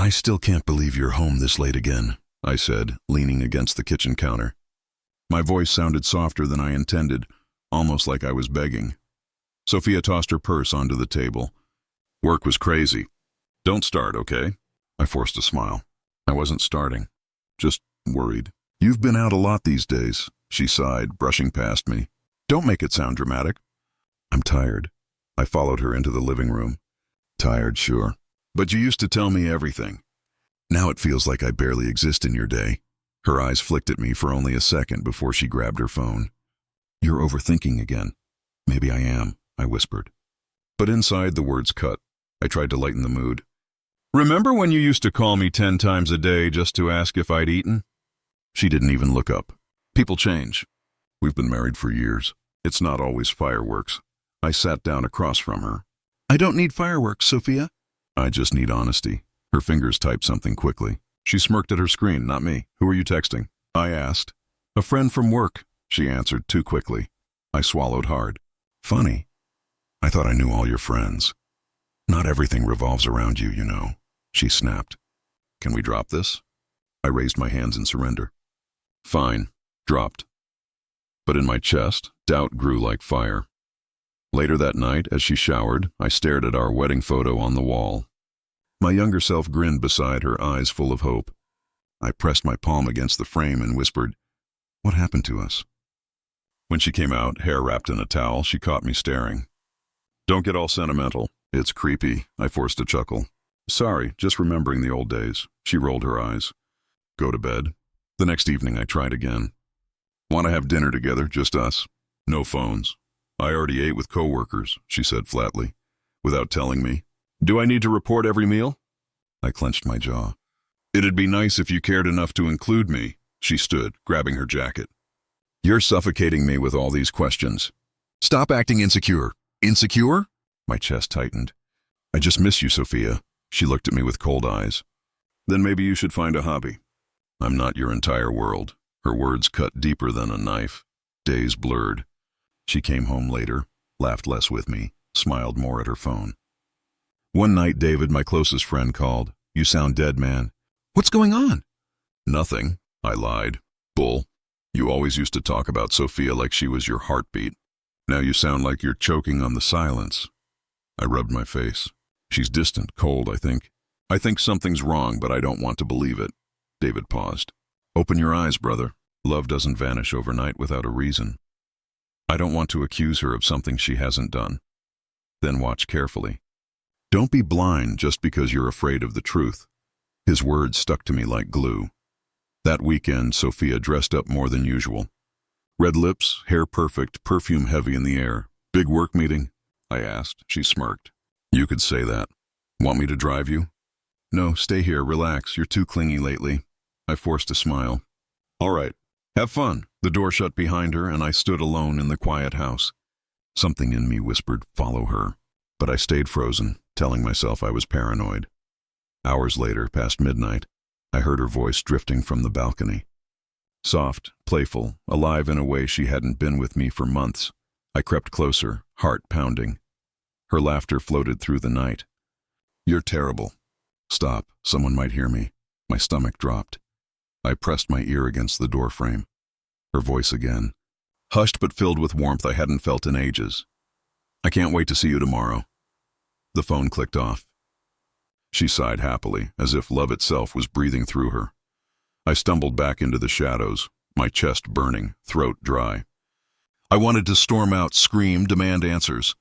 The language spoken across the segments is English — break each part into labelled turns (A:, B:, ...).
A: I still can't believe you're home this late again, I said, leaning against the kitchen counter. My voice sounded softer than I intended, almost like I was begging. Sophia tossed her purse onto the table. Work was crazy. Don't start, okay? I forced a smile. I wasn't starting, just worried. You've been out a lot these days, she sighed, brushing past me. Don't make it sound dramatic. I'm tired. I followed her into the living room. Tired, sure. But you used to tell me everything. Now it feels like I barely exist in your day. Her eyes flicked at me for only a second before she grabbed her phone. You're overthinking again. Maybe I am, I whispered. But inside the words cut. I tried to lighten the mood. Remember when you used to call me 10 times a day just to ask if I'd eaten? She didn't even look up. People change. We've been married for years. It's not always fireworks. I sat down across from her. I don't need fireworks, Sophia. I just need honesty. Her fingers typed something quickly. She smirked at her screen, not me. Who are you texting? I asked. A friend from work, she answered too quickly. I swallowed hard. Funny. I thought I knew all your friends. Not everything revolves around you, you know. She snapped. Can we drop this? I raised my hands in surrender. Fine. Dropped. But in my chest, doubt grew like fire. Later that night, as she showered, I stared at our wedding photo on the wall. My younger self grinned beside her, eyes full of hope. I pressed my palm against the frame and whispered, What happened to us? When she came out, hair wrapped in a towel, she caught me staring. Don't get all sentimental. It's creepy, I forced a chuckle. Sorry, just remembering the old days. She rolled her eyes. Go to bed. The next evening I tried again. Want to have dinner together, just us? No phones. I already ate with coworkers, she said flatly, without telling me. Do I need to report every meal? I clenched my jaw. It'd be nice if you cared enough to include me, she stood, grabbing her jacket. You're suffocating me with all these questions. Stop acting insecure. Insecure? My chest tightened. I just miss you, Sophia. She looked at me with cold eyes. Then maybe you should find a hobby. I'm not your entire world. Her words cut deeper than a knife. Days blurred. She came home later, laughed less with me, smiled more at her phone. One night, David, my closest friend, called. You sound dead, man. What's going on? Nothing, I lied. Bull. You always used to talk about Sophia like she was your heartbeat. Now you sound like you're choking on the silence. I rubbed my face. She's distant, cold, I think. I think something's wrong, but I don't want to believe it. David paused. Open your eyes, brother. Love doesn't vanish overnight without a reason. I don't want to accuse her of something she hasn't done. Then watch carefully. Don't be blind just because you're afraid of the truth. His words stuck to me like glue. That weekend, Sophia dressed up more than usual. Red lips, hair perfect, perfume heavy in the air. Big work meeting? I asked. She smirked. You could say that. Want me to drive you? No, stay here, relax. You're too clingy lately. I forced a smile. All right. Have fun. The door shut behind her, and I stood alone in the quiet house. Something in me whispered, follow her. But I stayed frozen, telling myself I was paranoid. Hours later, past midnight, I heard her voice drifting from the balcony. Soft, playful, alive in a way she hadn't been with me for months. I crept closer, heart pounding. Her laughter floated through the night. You're terrible. Stop, someone might hear me. My stomach dropped. I pressed my ear against the doorframe. Her voice again. Hushed but filled with warmth I hadn't felt in ages. I can't wait to see you tomorrow. The phone clicked off. She sighed happily, as if love itself was breathing through her. I stumbled back into the shadows, my chest burning, throat dry. I wanted to storm out, scream, demand answers.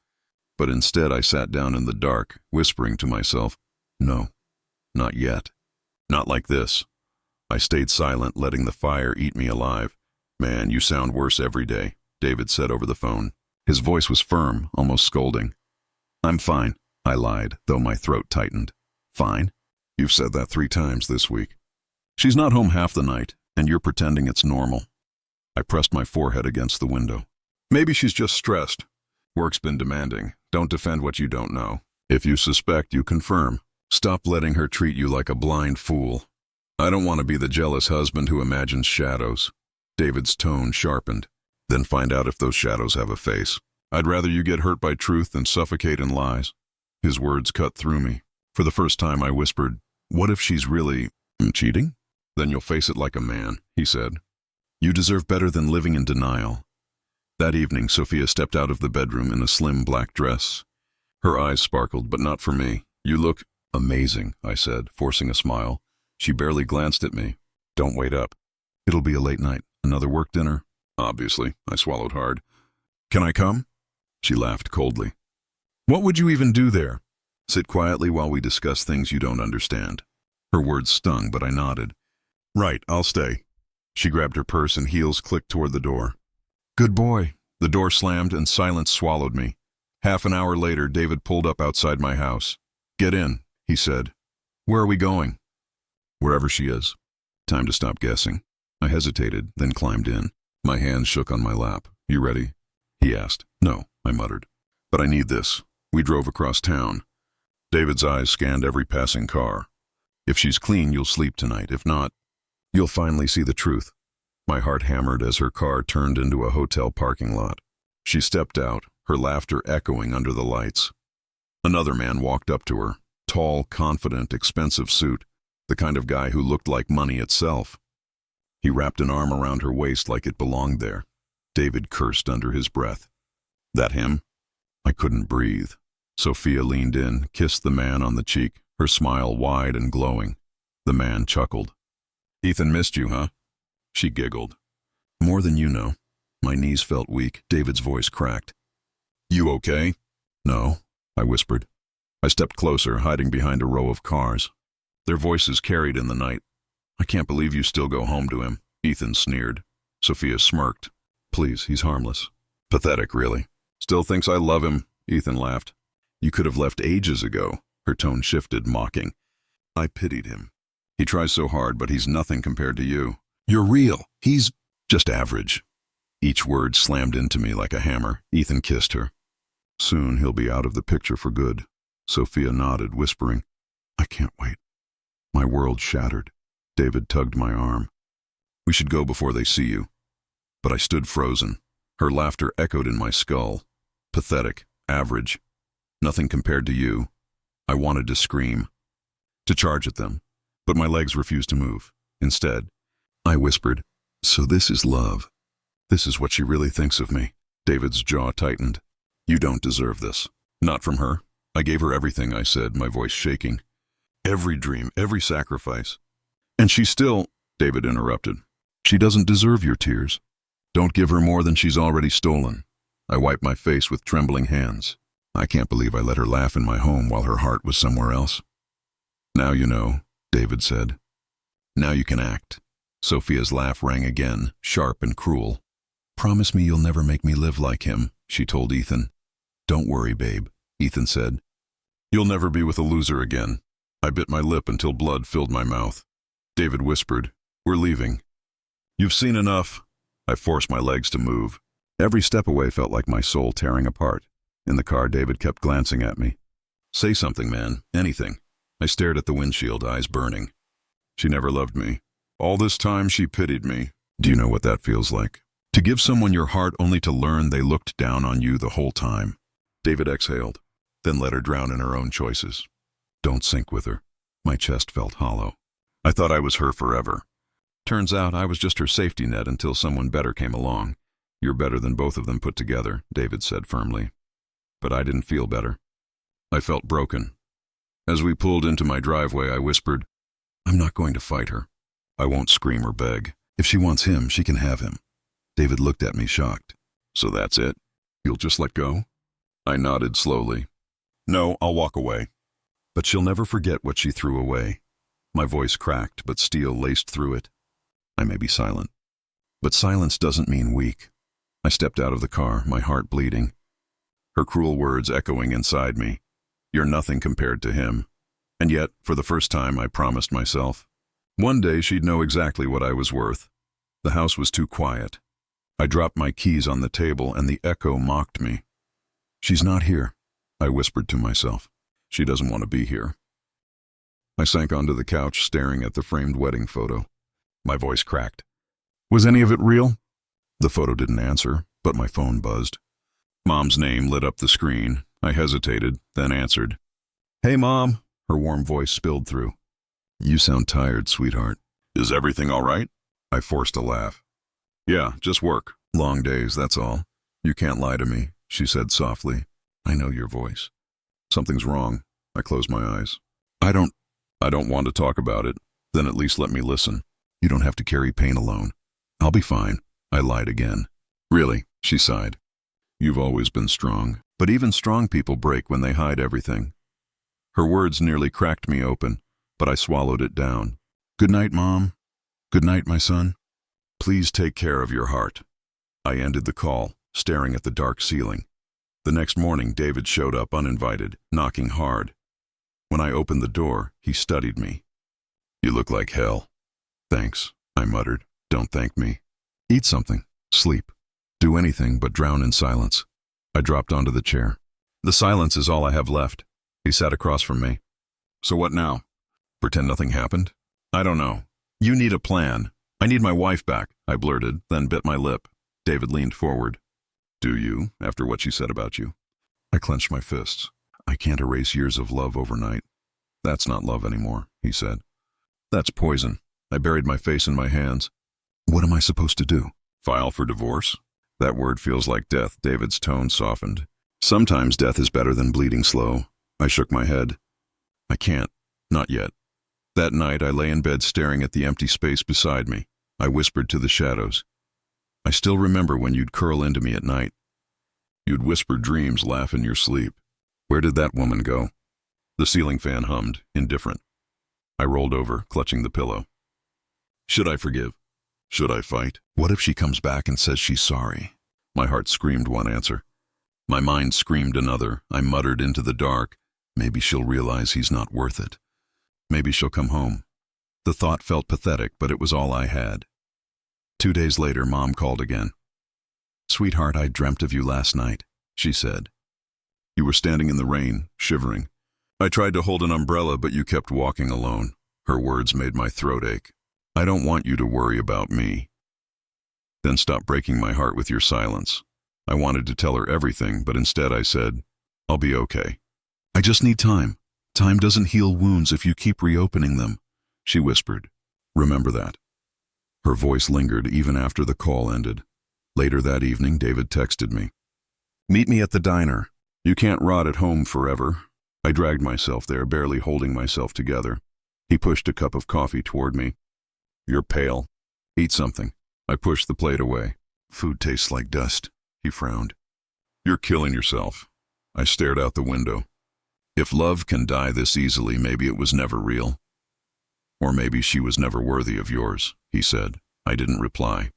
A: But instead I sat down in the dark, whispering to myself, no, not yet. Not like this. I stayed silent, letting the fire eat me alive. Man, you sound worse every day, David said over the phone. His voice was firm, almost scolding. I'm fine, I lied, though my throat tightened. Fine? You've said that 3 times this week. She's not home half the night, and you're pretending it's normal. I pressed my forehead against the window. Maybe she's just stressed. Work's been demanding. Don't defend what you don't know. If you suspect, you confirm. Stop letting her treat you like a blind fool. I don't want to be the jealous husband who imagines shadows. David's tone sharpened. Then find out if those shadows have a face. I'd rather you get hurt by truth than suffocate in lies. His words cut through me. For the first time I whispered, What if she's really cheating? Then you'll face it like a man, he said. You deserve better than living in denial. That evening, Sophia stepped out of the bedroom in a slim black dress. Her eyes sparkled, but not for me. You look amazing, I said, forcing a smile. She barely glanced at me. Don't wait up. It'll be a late night. Another work dinner? Obviously, I swallowed hard. Can I come? She laughed coldly. What would you even do there? Sit quietly while we discuss things you don't understand. Her words stung, but I nodded. Right, I'll stay. She grabbed her purse and heels clicked toward the door. Good boy. The door slammed and silence swallowed me. Half an hour later, David pulled up outside my house. Get in, he said. Where are we going? Wherever she is. Time to stop guessing. I hesitated, then climbed in. My hands shook on my lap. You ready? He asked. No, I muttered. But I need this. We drove across town. David's eyes scanned every passing car. If she's clean, you'll sleep tonight. If not, you'll finally see the truth. My heart hammered as her car turned into a hotel parking lot. She stepped out, her laughter echoing under the lights. Another man walked up to her. Tall, confident, expensive suit. The kind of guy who looked like money itself. He wrapped an arm around her waist like it belonged there. David cursed under his breath. That him? I couldn't breathe. Sophia leaned in, kissed the man on the cheek, her smile wide and glowing. The man chuckled. Ethan missed you, huh? She giggled. More than you know. My knees felt weak. David's voice cracked. You okay? No, I whispered. I stepped closer, hiding behind a row of cars. Their voices carried in the night. I can't believe you still go home to him, Ethan sneered. Sophia smirked. Please, he's harmless. Pathetic, really. Still thinks I love him, Ethan laughed. You could have left ages ago. Her tone shifted, mocking. I pitied him. He tries so hard, but he's nothing compared to you. You're real. He's just average. Each word slammed into me like a hammer. Ethan kissed her. Soon he'll be out of the picture for good. Sophia nodded, whispering, I can't wait. My world shattered. David tugged my arm. We should go before they see you. But I stood frozen. Her laughter echoed in my skull. Pathetic, average. Nothing compared to you. I wanted to scream, to charge at them, but my legs refused to move. Instead, I whispered, so this is love. This is what she really thinks of me. David's jaw tightened. You don't deserve this. Not from her. I gave her everything, I said, my voice shaking. Every dream, every sacrifice. And she still, David interrupted. She doesn't deserve your tears. Don't give her more than she's already stolen. I wiped my face with trembling hands. I can't believe I let her laugh in my home while her heart was somewhere else. Now you know, David said. Now you can act. Sophia's laugh rang again, sharp and cruel. Promise me you'll never make me live like him, she told Ethan. Don't worry, babe, Ethan said. You'll never be with a loser again. I bit my lip until blood filled my mouth. David whispered, we're leaving. You've seen enough. I forced my legs to move. Every step away felt like my soul tearing apart. In the car, David kept glancing at me. Say something, man. Anything. I stared at the windshield, eyes burning. She never loved me. All this time, she pitied me. Do you know what that feels like? To give someone your heart only to learn they looked down on you the whole time. David exhaled, then let her drown in her own choices. Don't sink with her. My chest felt hollow. I thought I was her forever. Turns out I was just her safety net until someone better came along. You're better than both of them put together, David said firmly. But I didn't feel better. I felt broken. As we pulled into my driveway, I whispered, I'm not going to fight her. I won't scream or beg. If she wants him, she can have him. David looked at me shocked. So that's it? You'll just let go? I nodded slowly. No, I'll walk away. But she'll never forget what she threw away. My voice cracked, but steel laced through it. I may be silent. But silence doesn't mean weak. I stepped out of the car, my heart bleeding. Her cruel words echoing inside me. You're nothing compared to him. And yet, for the first time, I promised myself. One day she'd know exactly what I was worth. The house was too quiet. I dropped my keys on the table and the echo mocked me. She's not here, I whispered to myself. She doesn't want to be here. I sank onto the couch, staring at the framed wedding photo. My voice cracked. Was any of it real? The photo didn't answer, but my phone buzzed. Mom's name lit up the screen. I hesitated, then answered. Hey, Mom, her warm voice spilled through. You sound tired, sweetheart. Is everything all right? I forced a laugh. Yeah, just work. Long days, that's all. You can't lie to me, she said softly. I know your voice. Something's wrong. I closed my eyes. I don't want to talk about it. Then at least let me listen. You don't have to carry pain alone. I'll be fine. I lied again. Really, she sighed. You've always been strong, but even strong people break when they hide everything. Her words nearly cracked me open, but I swallowed it down. Good night, Mom. Good night, my son. Please take care of your heart. I ended the call, staring at the dark ceiling. The next morning, David showed up uninvited, knocking hard. When I opened the door, he studied me. You look like hell. Thanks, I muttered. Don't thank me. Eat something. Sleep. Do anything but drown in silence. I dropped onto the chair. The silence is all I have left. He sat across from me. So what now? Pretend nothing happened? I don't know. You need a plan. I need my wife back, I blurted, then bit my lip. David leaned forward. Do you, after what she said about you? I clenched my fists. I can't erase years of love overnight. That's not love anymore, he said. That's poison. I buried my face in my hands. What am I supposed to do? File for divorce? That word feels like death. David's tone softened. Sometimes death is better than bleeding slow. I shook my head. I can't. Not yet. That night I lay in bed staring at the empty space beside me. I whispered to the shadows. I still remember when you'd curl into me at night. You'd whisper dreams, laugh in your sleep. Where did that woman go? The ceiling fan hummed, indifferent. I rolled over, clutching the pillow. Should I forgive? Should I fight? What if she comes back and says she's sorry? My heart screamed one answer. My mind screamed another. I muttered into the dark. Maybe she'll realize he's not worth it. Maybe she'll come home. The thought felt pathetic, but it was all I had. 2 days later, Mom called again. Sweetheart, I dreamt of you last night, she said. You were standing in the rain, shivering. I tried to hold an umbrella, but you kept walking alone. Her words made my throat ache. I don't want you to worry about me. Then stop breaking my heart with your silence. I wanted to tell her everything, but instead I said, I'll be okay. I just need time. Time doesn't heal wounds if you keep reopening them, she whispered. Remember that. Her voice lingered even after the call ended. Later that evening, David texted me. Meet me at the diner. You can't rot at home forever. I dragged myself there, barely holding myself together. He pushed a cup of coffee toward me. You're pale. Eat something. I pushed the plate away. Food tastes like dust, he frowned. You're killing yourself. I stared out the window. If love can die this easily, maybe it was never real. Or maybe she was never worthy of yours, he said. I didn't reply.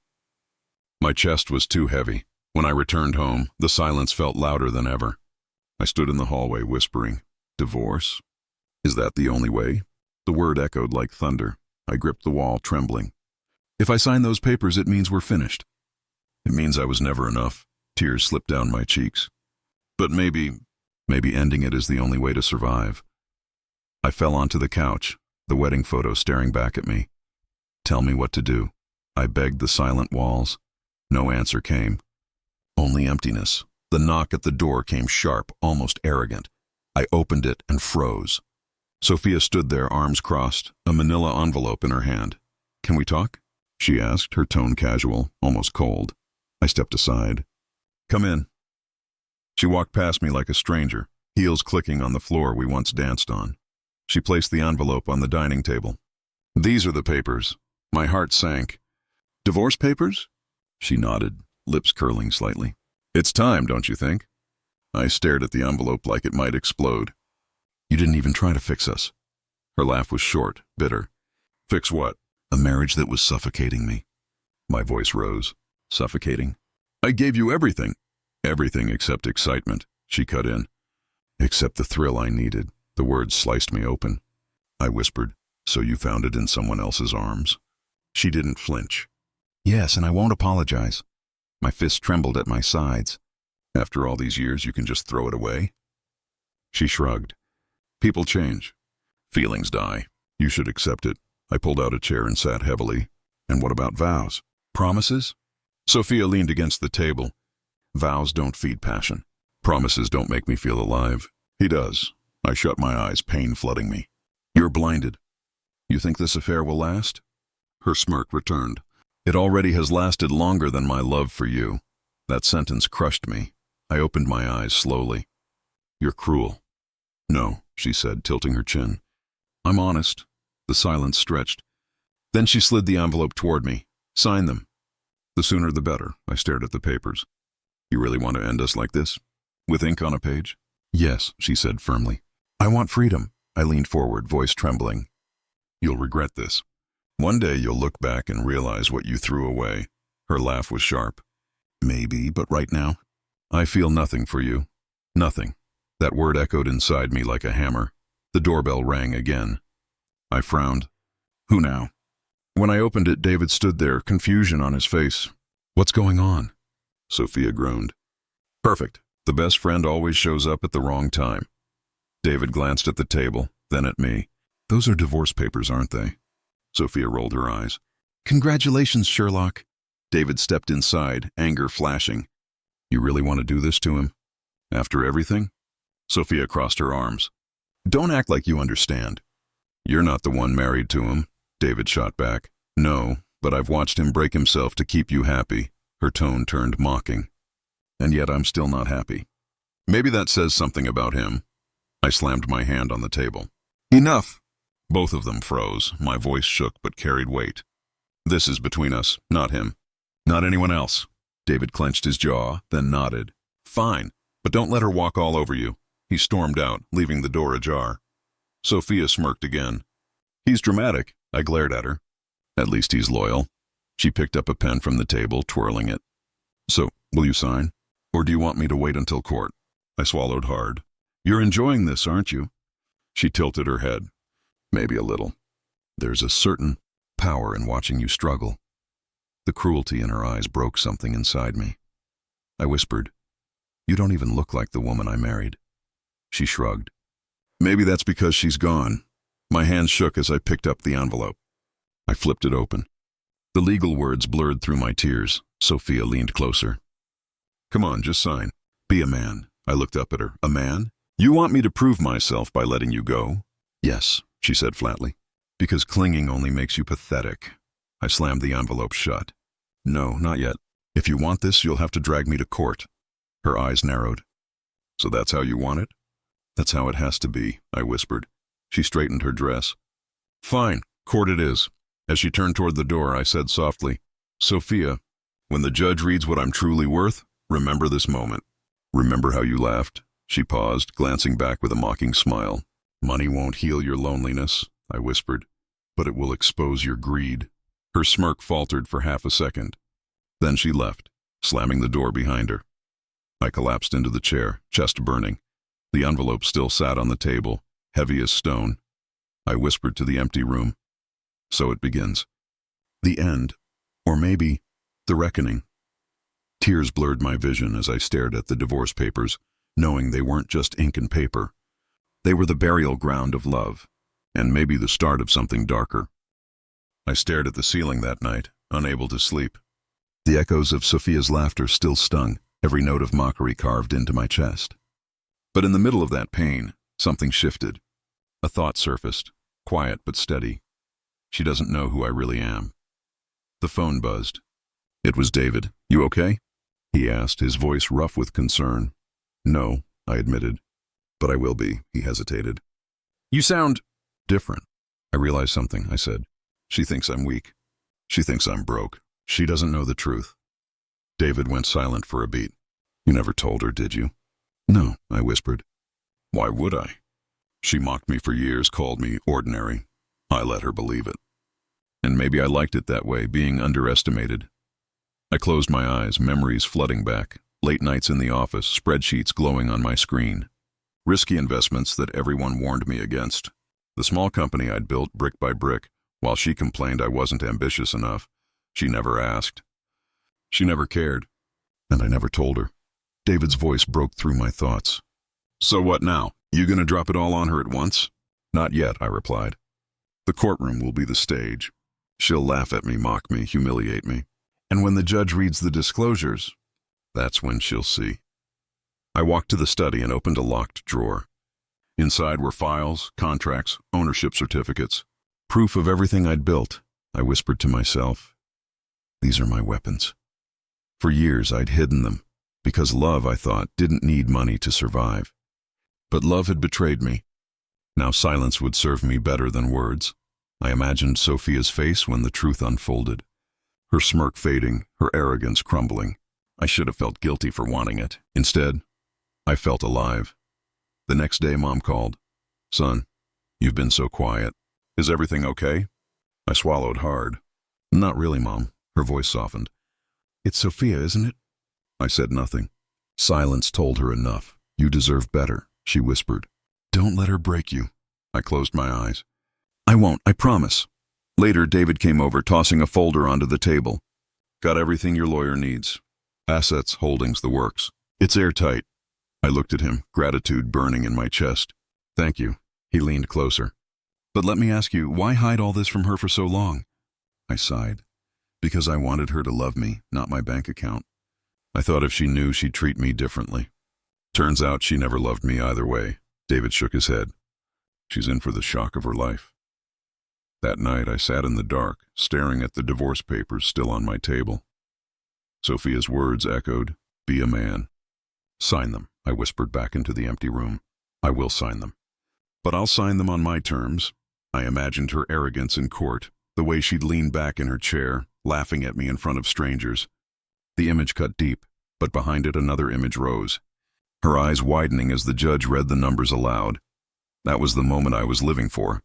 A: My chest was too heavy. When I returned home, the silence felt louder than ever. I stood in the hallway whispering, divorce? Is that the only way? The word echoed like thunder. I gripped the wall, trembling. If I sign those papers, it means we're finished. It means I was never enough. Tears slipped down my cheeks. But maybe ending it is the only way to survive. I fell onto the couch, the wedding photo staring back at me. Tell me what to do. I begged the silent walls. No answer came. Only emptiness. The knock at the door came sharp, almost arrogant. I opened it and froze. Sophia stood there, arms crossed, a manila envelope in her hand. Can we talk? She asked, her tone casual, almost cold. I stepped aside. Come in. She walked past me like a stranger, heels clicking on the floor we once danced on. She placed the envelope on the dining table. These are the papers. My heart sank. Divorce papers? She nodded, lips curling slightly. It's time, don't you think? I stared at the envelope like it might explode. You didn't even try to fix us. Her laugh was short, bitter. Fix what? A marriage that was suffocating me. My voice rose. Suffocating? I gave you everything. Everything except excitement, she cut in. Except the thrill I needed. The words sliced me open. I whispered, so you found it in someone else's arms? She didn't flinch. Yes, and I won't apologize. My fists trembled at my sides. After all these years, you can just throw it away? She shrugged. People change. Feelings die. You should accept it. I pulled out a chair and sat heavily. And what about vows? Promises? Sophia leaned against the table. Vows don't feed passion. Promises don't make me feel alive. He does. I shut my eyes, pain flooding me. You're blinded. You think this affair will last? Her smirk returned. It already has lasted longer than my love for you. That sentence crushed me. I opened my eyes slowly. You're cruel. No, she said, tilting her chin. I'm honest. The silence stretched. Then she slid the envelope toward me. Sign them. The sooner the better. I stared at the papers. You really want to end us like this? With ink on a page? Yes, she said firmly. I want freedom. I leaned forward, voice trembling. You'll regret this. One day you'll look back and realize what you threw away. Her laugh was sharp. Maybe, but right now, I feel nothing for you. Nothing. That word echoed inside me like a hammer. The doorbell rang again. I frowned. Who now? When I opened it, David stood there, confusion on his face. What's going on? Sophia groaned. Perfect. The best friend always shows up at the wrong time. David glanced at the table, then at me. Those are divorce papers, aren't they? Sophia rolled her eyes. Congratulations, Sherlock. David stepped inside, anger flashing. You really want to do this to him? After everything? Sophia crossed her arms. Don't act like you understand. You're not the one married to him, David shot back. No, but I've watched him break himself to keep you happy. Her tone turned mocking. And yet I'm still not happy. Maybe that says something about him. I slammed my hand on the table. Enough! Both of them froze. My voice shook but carried weight. This is between us, not him. Not anyone else. David clenched his jaw, then nodded. Fine, but don't let her walk all over you. He stormed out, leaving the door ajar. Sophia smirked again. He's dramatic, I glared at her. At least he's loyal. She picked up a pen from the table, twirling it. So, will you sign? Or do you want me to wait until court? I swallowed hard. You're enjoying this, aren't you? She tilted her head. Maybe a little. There's a certain power in watching you struggle. The cruelty in her eyes broke something inside me. I whispered, You don't even look like the woman I married. She shrugged. Maybe that's because she's gone. My hand shook as I picked up the envelope. I flipped it open. The legal words blurred through my tears. Sophia leaned closer. Come on, just sign. Be a man. I looked up at her. A man? You want me to prove myself by letting you go? Yes, she said flatly. Because clinging only makes you pathetic. I slammed the envelope shut. No, not yet. If you want this, you'll have to drag me to court. Her eyes narrowed. So that's how you want it? That's how it has to be, I whispered. She straightened her dress. Fine, court it is. As she turned toward the door, I said softly, Sophia, when the judge reads what I'm truly worth, remember this moment. Remember how you laughed? She paused, glancing back with a mocking smile. Money won't heal your loneliness, I whispered, but it will expose your greed. Her smirk faltered for half a second. Then she left, slamming the door behind her. I collapsed into the chair, chest burning. The envelope still sat on the table, heavy as stone. I whispered to the empty room. So it begins. The end, or maybe the reckoning. Tears blurred my vision as I stared at the divorce papers, knowing they weren't just ink and paper. They were the burial ground of love, and maybe the start of something darker. I stared at the ceiling that night, unable to sleep. The echoes of Sophia's laughter still stung, every note of mockery carved into my chest. But in the middle of that pain, something shifted. A thought surfaced, quiet but steady. She doesn't know who I really am. The phone buzzed. It was David. You okay? He asked, his voice rough with concern. No, I admitted. But I will be, he hesitated. You sound different. I realized something, I said. She thinks I'm weak. She thinks I'm broke. She doesn't know the truth. David went silent for a beat. You never told her, did you? No, I whispered. Why would I? She mocked me for years, called me ordinary. I let her believe it. And maybe I liked it that way, being underestimated. I closed my eyes, memories flooding back. Late nights in the office, spreadsheets glowing on my screen. Risky investments that everyone warned me against. The small company I'd built brick by brick, while she complained I wasn't ambitious enough. She never asked. She never cared. And I never told her. David's voice broke through my thoughts. So what now? You gonna drop it all on her at once? Not yet, I replied. The courtroom will be the stage. She'll laugh at me, mock me, humiliate me. And when the judge reads the disclosures, that's when she'll see. I walked to the study and opened a locked drawer. Inside were files, contracts, ownership certificates. Proof of everything I'd built, I whispered to myself. These are my weapons. For years I'd hidden them, because love, I thought, didn't need money to survive. But love had betrayed me. Now silence would serve me better than words. I imagined Sophia's face when the truth unfolded. Her smirk fading, her arrogance crumbling. I should have felt guilty for wanting it. Instead, I felt alive. The next day, Mom called. Son, you've been so quiet. Is everything okay? I swallowed hard. Not really, Mom. Her voice softened. It's Sophia, isn't it? I said nothing. Silence told her enough. You deserve better, she whispered. Don't let her break you. I closed my eyes. I won't, I promise. Later, David came over, tossing a folder onto the table. Got everything your lawyer needs. Assets, holdings, the works. It's airtight. I looked at him, gratitude burning in my chest. Thank you. He leaned closer. But let me ask you, why hide all this from her for so long? I sighed. Because I wanted her to love me, not my bank account. I thought if she knew, she'd treat me differently. Turns out she never loved me either way. David shook his head. She's in for the shock of her life. That night, I sat in the dark, staring at the divorce papers still on my table. Sophia's words echoed, "Be a man." Sign them, I whispered back into the empty room. I will sign them. But I'll sign them on my terms. I imagined her arrogance in court, the way she'd lean back in her chair, laughing at me in front of strangers. The image cut deep, but behind it another image rose. Her eyes widening as the judge read the numbers aloud. That was the moment I was living for.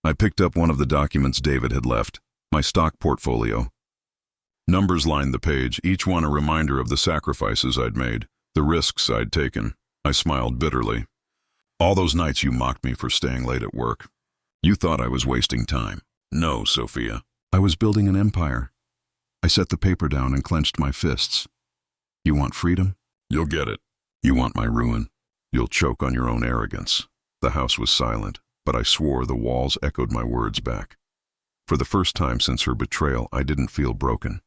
A: I picked up one of the documents David had left, my stock portfolio. Numbers lined the page, each one a reminder of the sacrifices I'd made, the risks I'd taken. I smiled bitterly. All those nights you mocked me for staying late at work. You thought I was wasting time. No, Sophia. I was building an empire. I set the paper down and clenched my fists. You want freedom? You'll get it. You want my ruin? You'll choke on your own arrogance. The house was silent, but I swore the walls echoed my words back. For the first time since her betrayal, I didn't feel broken.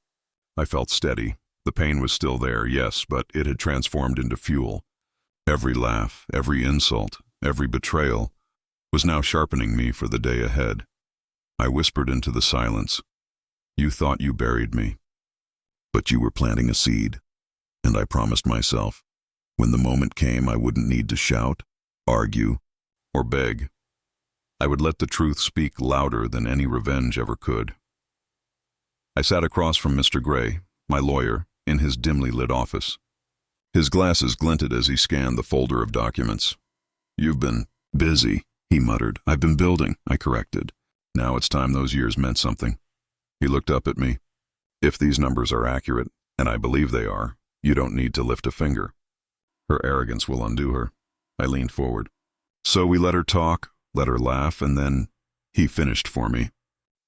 A: I felt steady. The pain was still there, yes, but it had transformed into fuel. Every laugh, every insult, every betrayal was now sharpening me for the day ahead. I whispered into the silence. You thought you buried me, but you were planting a seed. And I promised myself, when the moment came, I wouldn't need to shout, argue, or beg. I would let the truth speak louder than any revenge ever could. I sat across from Mr. Gray, my lawyer, in his dimly lit office. His glasses glinted as he scanned the folder of documents. You've been busy, he muttered. I've been building, I corrected. Now it's time those years meant something. He looked up at me. If these numbers are accurate, and I believe they are, you don't need to lift a finger. Her arrogance will undo her. I leaned forward. So we let her talk, let her laugh, and then he finished for me.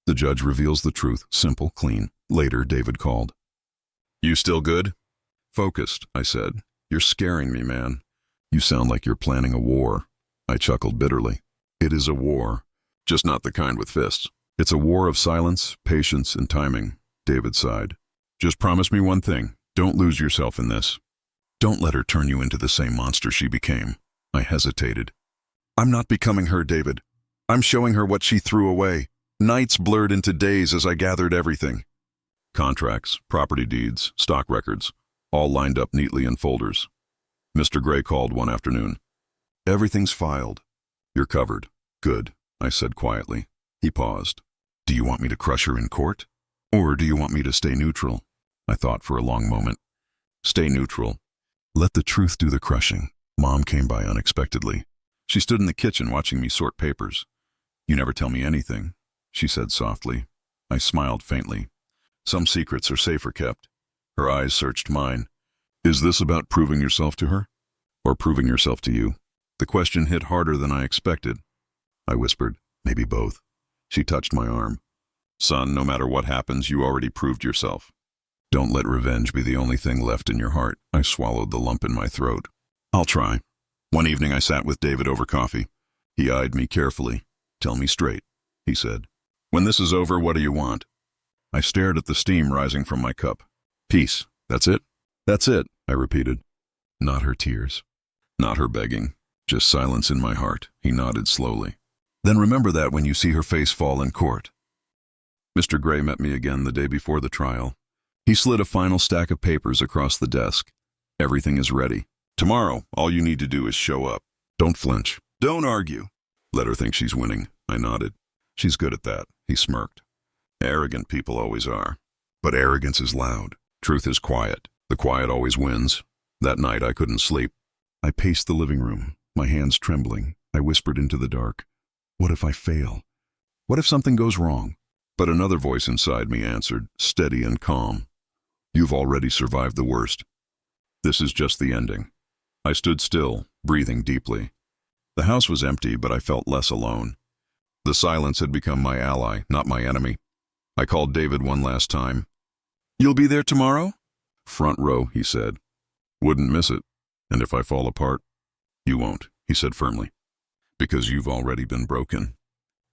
A: The judge reveals the truth, simple, clean. Later, David called. You still good? Focused, I said. You're scaring me, man. You sound like you're planning a war. I chuckled bitterly. It is a war, just not the kind with fists. It's a war of silence, patience, and timing, David sighed. Just promise me one thing. Don't lose yourself in this. Don't let her turn you into the same monster she became. I hesitated. I'm not becoming her, David. I'm showing her what she threw away. Nights blurred into days as I gathered everything. Contracts, property deeds, stock records, all lined up neatly in folders. Mr. Gray called one afternoon. Everything's filed. You're covered. Good, I said quietly. He paused. Do you want me to crush her in court? Or do you want me to stay neutral? I thought for a long moment. Stay neutral. Let the truth do the crushing. Mom came by unexpectedly. She stood in the kitchen watching me sort papers. You never tell me anything, she said softly. I smiled faintly. Some secrets are safer kept. Her eyes searched mine. Is this about proving yourself to her? Or proving yourself to you? The question hit harder than I expected. I whispered, maybe both. She touched my arm. Son, no matter what happens, you already proved yourself. Don't let revenge be the only thing left in your heart. I swallowed the lump in my throat. I'll try. One evening I sat with David over coffee. He eyed me carefully. Tell me straight, he said. When this is over, what do you want? I stared at the steam rising from my cup. Peace. That's it? That's it, I repeated. Not her tears. Not her begging. Just silence in my heart. He nodded slowly. Then remember that when you see her face fall in court. Mr. Gray met me again the day before the trial. He slid a final stack of papers across the desk. Everything is ready. Tomorrow, all you need to do is show up. Don't flinch. Don't argue. Let her think she's winning. I nodded. She's good at that. He smirked. Arrogant people always are. But arrogance is loud. Truth is quiet. The quiet always wins. That night I couldn't sleep. I paced the living room, my hands trembling. I whispered into the dark. What if I fail? What if something goes wrong? But another voice inside me answered, steady and calm. You've already survived the worst. This is just the ending. I stood still, breathing deeply. The house was empty, but I felt less alone. The silence had become my ally, not my enemy. I called David one last time. You'll be there tomorrow? Front row, he said. Wouldn't miss it. And if I fall apart? You won't, he said firmly. Because you've already been broken.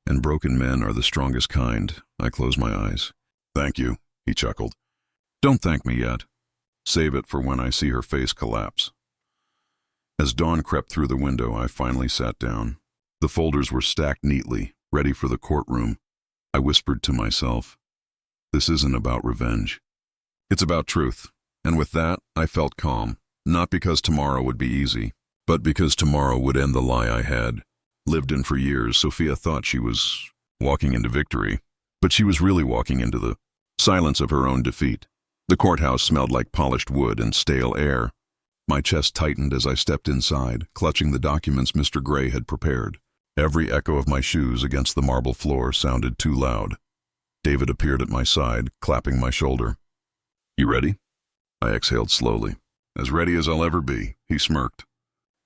A: And broken men are the strongest kind. I closed my eyes. Thank you, he chuckled. Don't thank me yet. Save it for when I see her face collapse. As dawn crept through the window, I finally sat down. The folders were stacked neatly, ready for the courtroom. I whispered to myself, this isn't about revenge. It's about truth. And with that, I felt calm. Not because tomorrow would be easy, but because tomorrow would end the lie I had lived in for years. Sophia thought she was walking into victory, but she was really walking into the silence of her own defeat. The courthouse smelled like polished wood and stale air. My chest tightened as I stepped inside, clutching the documents Mr. Gray had prepared. Every echo of my shoes against the marble floor sounded too loud. David appeared at my side, clapping my shoulder. You ready? I exhaled slowly. As ready as I'll ever be, he smirked.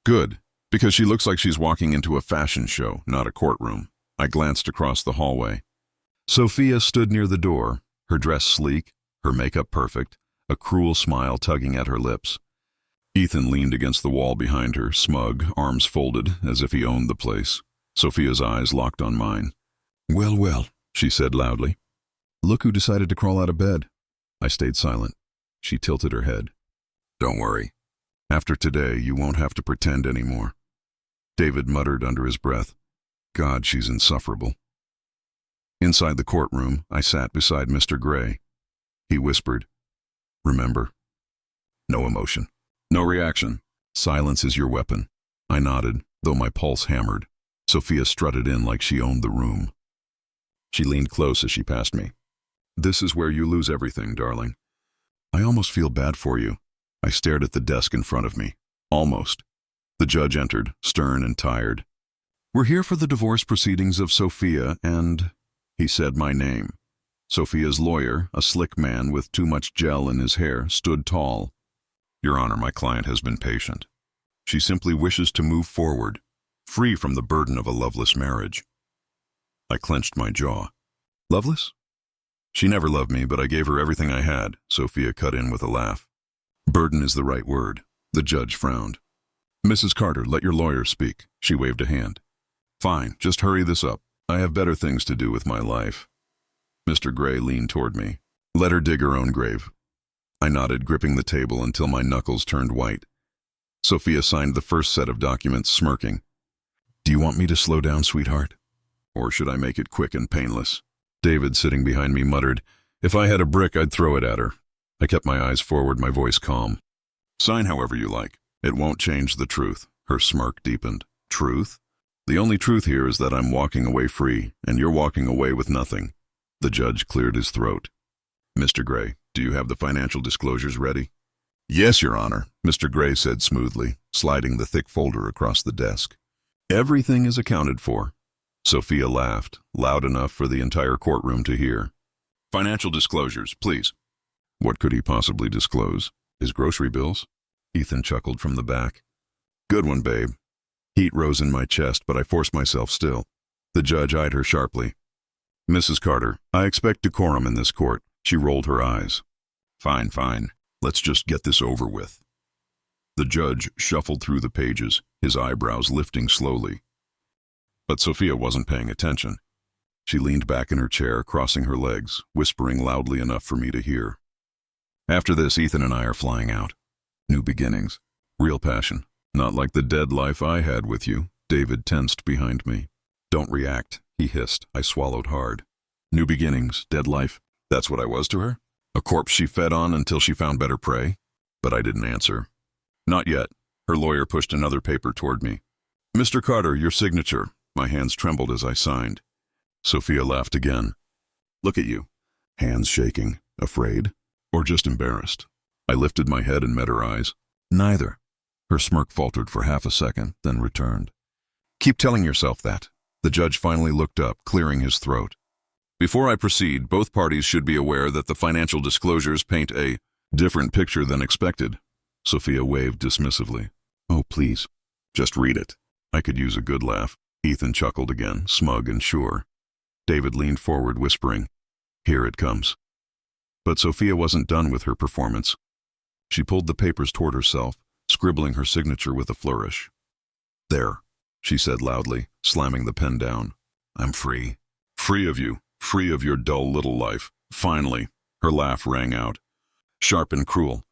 A: Good, because she looks like she's walking into a fashion show, not a courtroom. I glanced across the hallway. Sophia stood near the door, her dress sleek, her makeup perfect, a cruel smile tugging at her lips. Ethan leaned against the wall behind her, smug, arms folded, as if he owned the place. Sophia's eyes locked on mine. Well, well, she said loudly. Look who decided to crawl out of bed. I stayed silent. She tilted her head. Don't worry. After today, you won't have to pretend anymore. David muttered under his breath. God, she's insufferable. Inside the courtroom, I sat beside Mr. Gray. He whispered, Remember. No emotion. No reaction. Silence is your weapon. I nodded, though my pulse hammered. Sophia strutted in like she owned the room. She leaned close as she passed me. This is where you lose everything, darling. I almost feel bad for you. I stared at the desk in front of me. Almost. The judge entered, stern and tired. We're here for the divorce proceedings of Sophia and... He said my name. Sophia's lawyer, a slick man with too much gel in his hair, stood tall. Your Honor, my client has been patient. She simply wishes to move forward, free from the burden of a loveless marriage. I clenched my jaw. Loveless? She never loved me, but I gave her everything I had, Sophia cut in with a laugh. Burden is the right word. The judge frowned. Mrs. Carter, let your lawyer speak. She waved a hand. Fine, just hurry this up. I have better things to do with my life. Mr. Gray leaned toward me. Let her dig her own grave. I nodded, gripping the table until my knuckles turned white. Sophia signed the first set of documents, smirking. Do you want me to slow down, sweetheart? Or should I make it quick and painless? David, sitting behind me, muttered, If I had a brick, I'd throw it at her. I kept my eyes forward, my voice calm. Sign however you like. It won't change the truth. Her smirk deepened. Truth? The only truth here is that I'm walking away free, and you're walking away with nothing. The judge cleared his throat. Mr. Gray, do you have the financial disclosures ready? Yes, Your Honor, Mr. Gray said smoothly, sliding the thick folder across the desk. Everything is accounted for. Sophia laughed, loud enough for the entire courtroom to hear. Financial disclosures, please. What could he possibly disclose? His grocery bills? Ethan chuckled from the back. Good one, babe. Heat rose in my chest, but I forced myself still. The judge eyed her sharply. Mrs. Carter, I expect decorum in this court. She rolled her eyes. Fine, fine. Let's just get this over with. The judge shuffled through the pages, his eyebrows lifting slowly. But Sophia wasn't paying attention. She leaned back in her chair, crossing her legs, whispering loudly enough for me to hear. After this, Ethan and I are flying out. New beginnings. Real passion. Not like the dead life I had with you. David tensed behind me. Don't react, he hissed. I swallowed hard. New beginnings, dead life. That's what I was to her? A corpse she fed on until she found better prey? But I didn't answer. Not yet. Her lawyer pushed another paper toward me. Mr. Carter, your signature. My hands trembled as I signed. Sophia laughed again. Look at you. Hands shaking. Afraid? Or just embarrassed? I lifted my head and met her eyes. Neither. Her smirk faltered for half a second, then returned. Keep telling yourself that. The judge finally looked up, clearing his throat. Before I proceed, both parties should be aware that the financial disclosures paint a different picture than expected. Sophia waved dismissively. Oh, please. Just read it. I could use a good laugh. Ethan chuckled again, smug and sure. David leaned forward, whispering, Here it comes. But Sophia wasn't done with her performance. She pulled the papers toward herself, scribbling her signature with a flourish. There, she said loudly, slamming the pen down. I'm free. Free of you. Free of your dull little life. Finally, her laugh rang out, sharp and cruel,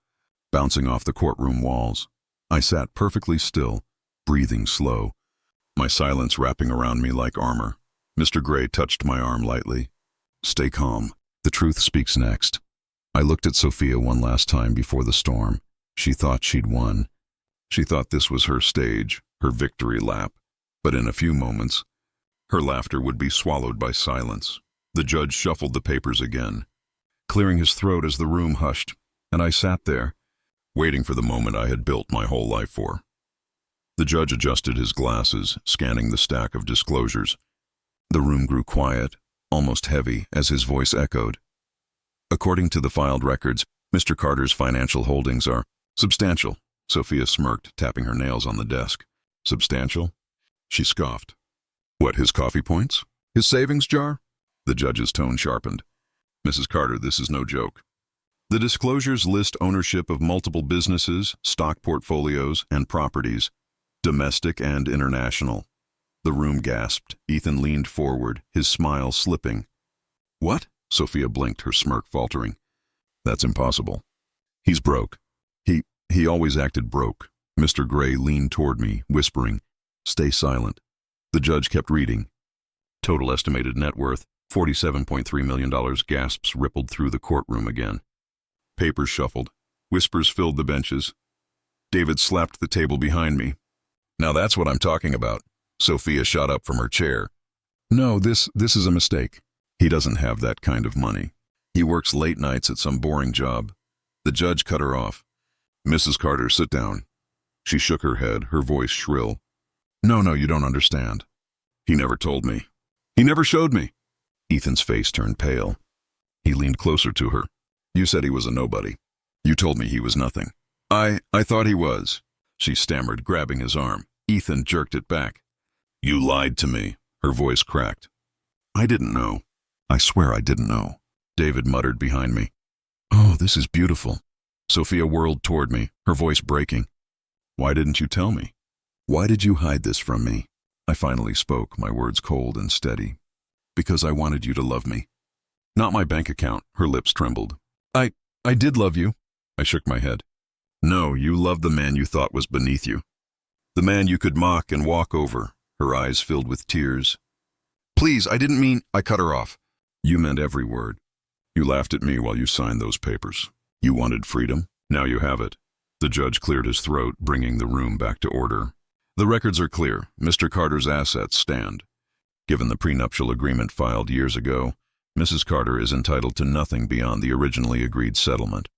A: bouncing off the courtroom walls. I sat perfectly still, breathing slow, my silence wrapping around me like armor. Mr. Gray touched my arm lightly. Stay calm. The truth speaks next. I looked at Sophia one last time before the storm. She thought she'd won. She thought this was her stage, her victory lap. But in a few moments, her laughter would be swallowed by silence. The judge shuffled the papers again, clearing his throat as the room hushed, and I sat there, waiting for the moment I had built my whole life for. The judge adjusted his glasses, scanning the stack of disclosures. The room grew quiet, almost heavy, as his voice echoed. According to the filed records, Mr. Carter's financial holdings are substantial. Sophia smirked, tapping her nails on the desk. Substantial? She scoffed. What, his coffee points? His savings jar? The judge's tone sharpened. Mrs. Carter, this is no joke. The disclosures list ownership of multiple businesses, stock portfolios, and properties, domestic and international. The room gasped. Ethan leaned forward, his smile slipping. What? Sophia blinked, her smirk faltering. That's impossible. He's broke. He always acted broke. Mr. Gray leaned toward me, whispering, Stay silent. The judge kept reading. Total estimated net worth, $47.3 million. Gasps rippled through the courtroom again. Papers shuffled. Whispers filled the benches. David slapped the table behind me. Now that's what I'm talking about. Sophia shot up from her chair. No, this is a mistake. He doesn't have that kind of money. He works late nights at some boring job. The judge cut her off. Mrs. Carter, sit down. She shook her head, her voice shrill. No, you don't understand. He never told me. He never showed me. Ethan's face turned pale. He leaned closer to her. You said he was a nobody. You told me he was nothing. I thought he was, she stammered, grabbing his arm. Ethan jerked it back. You lied to me. Her voice cracked. I didn't know. I swear I didn't know. David muttered behind me. Oh, this is beautiful. Sophia whirled toward me, her voice breaking. Why didn't you tell me? Why did you hide this from me? I finally spoke, my words cold and steady. Because I wanted you to love me. Not my bank account, her lips trembled. I did love you. I shook my head. No, you loved the man you thought was beneath you. The man you could mock and walk over, her eyes filled with tears. Please, I didn't mean... I cut her off. You meant every word. You laughed at me while you signed those papers. You wanted freedom. Now you have it. The judge cleared his throat, bringing the room back to order. The records are clear. Mr. Carter's assets stand. Given the prenuptial agreement filed years ago, Mrs. Carter is entitled to nothing beyond the originally agreed settlement.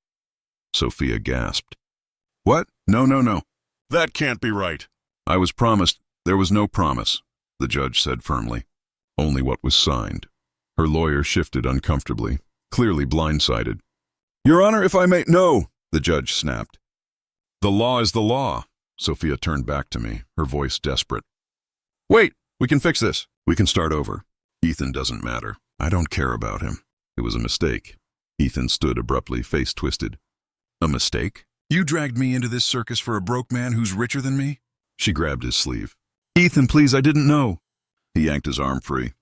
A: Sophia gasped. What? No. That can't be right. I was promised. There was no promise, the judge said firmly. Only what was signed. Her lawyer shifted uncomfortably, clearly blindsided. Your Honor, if I may... No, the judge snapped. The law is the law. Sophia turned back to me, her voice desperate. Wait, we can fix this. We can start over. Ethan doesn't matter. I don't care about him. It was a mistake. Ethan stood abruptly, face twisted. A mistake? You dragged me into this circus for a broke man who's richer than me? She grabbed his sleeve. Ethan, please, I didn't know. He yanked his arm free.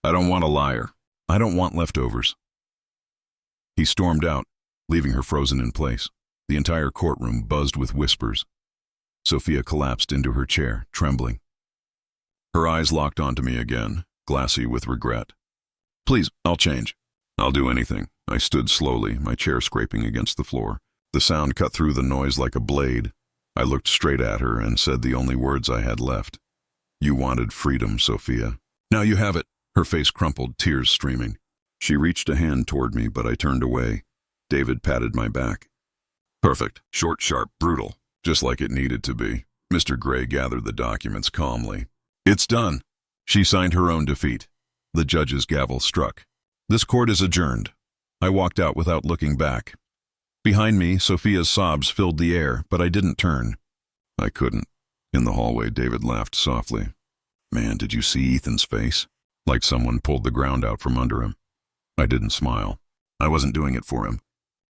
A: I don't want a liar. I don't want leftovers. He stormed out, leaving her frozen in place. The entire courtroom buzzed with whispers. Sophia collapsed into her chair, trembling. Her eyes locked onto me again, glassy with regret. Please, I'll change. I'll do anything. I stood slowly, my chair scraping against the floor. The sound cut through the noise like a blade. I looked straight at her and said the only words I had left. You wanted freedom, Sophia. Now you have it. Her face crumpled, tears streaming. She reached a hand toward me, but I turned away. David patted my back. Perfect. Short, sharp, brutal. Just like it needed to be. Mr. Gray gathered the documents calmly. It's done. She signed her own defeat. The judge's gavel struck. This court is adjourned. I walked out without looking back. Behind me, Sophia's sobs filled the air, but I didn't turn. I couldn't. In the hallway, David laughed softly. Man, did you see Ethan's face? Like someone pulled the ground out from under him. I didn't smile. I wasn't doing it for him.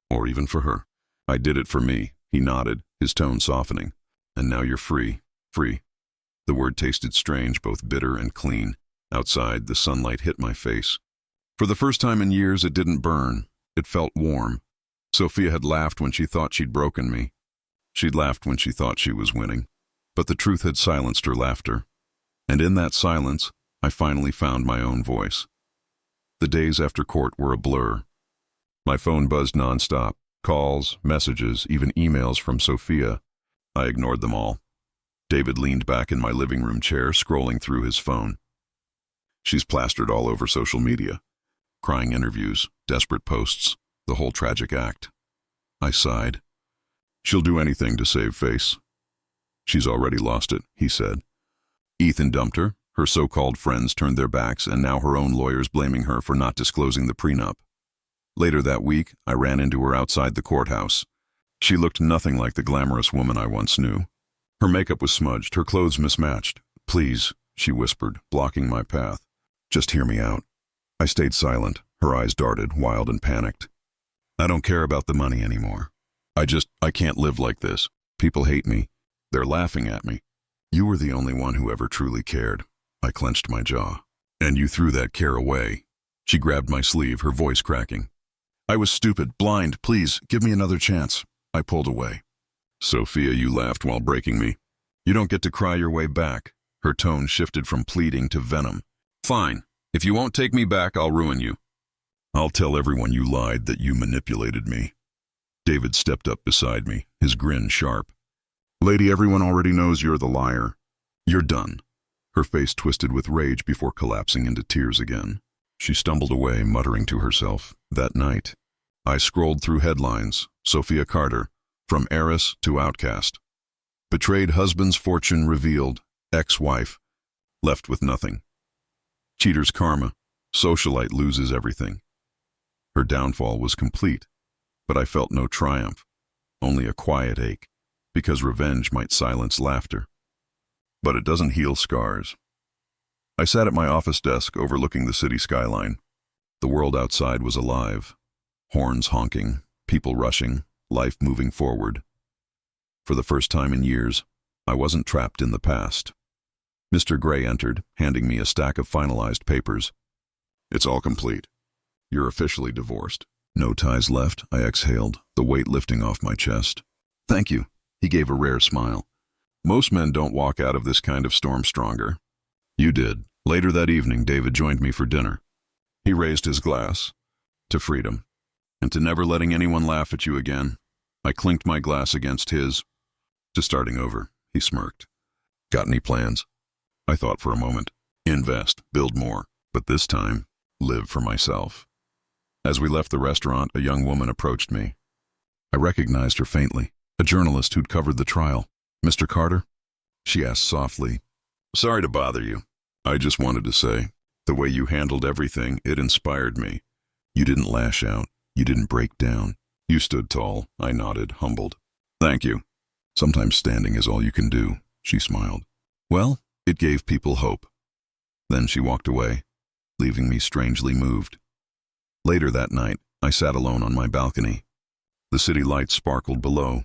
A: Or even for her. I did it for me. He nodded, his tone softening. And now you're free. Free. The word tasted strange, both bitter and clean. Outside, the sunlight hit my face. For the first time in years, it didn't burn. It felt warm. Sophia had laughed when she thought she'd broken me. She'd laughed when she thought she was winning. But the truth had silenced her laughter. And in that silence, I finally found my own voice. The days after court were a blur. My phone buzzed nonstop. Calls, messages, even emails from Sophia. I ignored them all. David leaned back in my living room chair, scrolling through his phone. She's plastered all over social media. Crying interviews, desperate posts, the whole tragic act. I sighed. She'll do anything to save face. She's already lost it, he said. Ethan dumped her, her so-called friends turned their backs, and now her own lawyers blaming her for not disclosing the prenup. Later that week, I ran into her outside the courthouse. She looked nothing like the glamorous woman I once knew. Her makeup was smudged, her clothes mismatched. Please, she whispered, blocking my path. Just hear me out. I stayed silent. Her eyes darted, wild and panicked. I don't care about the money anymore. I can't live like this. People hate me. They're laughing at me. You were the only one who ever truly cared. I clenched my jaw. And you threw that care away. She grabbed my sleeve, her voice cracking. I was stupid, blind. Please, give me another chance. I pulled away. Sophia, you laughed while breaking me. You don't get to cry your way back. Her tone shifted from pleading to venom. Fine. If you won't take me back, I'll ruin you. I'll tell everyone you lied, that you manipulated me. David stepped up beside me, his grin sharp. Lady, everyone already knows you're the liar. You're done. Her face twisted with rage before collapsing into tears again. She stumbled away, muttering to herself. That night, I scrolled through headlines. Sophia Carter, from heiress to outcast. Betrayed husband's fortune revealed. Ex-wife, left with nothing. Cheater's karma. Socialite loses everything. Her downfall was complete, but I felt no triumph, only a quiet ache, because revenge might silence laughter. But it doesn't heal scars. I sat at my office desk overlooking the city skyline. The world outside was alive. Horns honking, people rushing, life moving forward. For the first time in years, I wasn't trapped in the past. Mr. Gray entered, handing me a stack of finalized papers. It's all complete. You're officially divorced. No ties left, I exhaled, the weight lifting off my chest. Thank you, he gave a rare smile. Most men don't walk out of this kind of storm stronger. You did. Later that evening, David joined me for dinner. He raised his glass. To freedom. And to never letting anyone laugh at you again. I clinked my glass against his. To starting over, he smirked. Got any plans? I thought for a moment. Invest, build more. But this time, live for myself. As we left the restaurant, a young woman approached me. I recognized her faintly, a journalist who'd covered the trial. Mr. Carter? She asked softly. Sorry to bother you. I just wanted to say, the way you handled everything, it inspired me. You didn't lash out. You didn't break down. You stood tall. I nodded, humbled. Thank you. Sometimes standing is all you can do, she smiled. Well, it gave people hope. Then she walked away, leaving me strangely moved. Later that night, I sat alone on my balcony. The city lights sparkled below.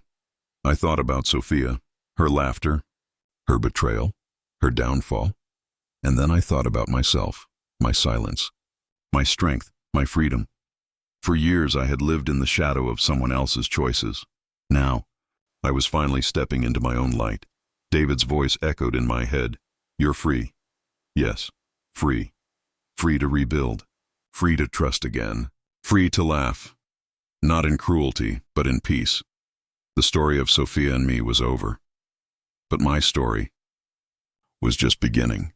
A: I thought about Sophia, her laughter, her betrayal, her downfall. And then I thought about myself, my silence, my strength, my freedom. For years I had lived in the shadow of someone else's choices. Now, I was finally stepping into my own light. David's voice echoed in my head. You're free. Yes, free. Free to rebuild. Free to trust again. Free to laugh. Not in cruelty, but in peace. The story of Sophia and me was over. But my story was just beginning.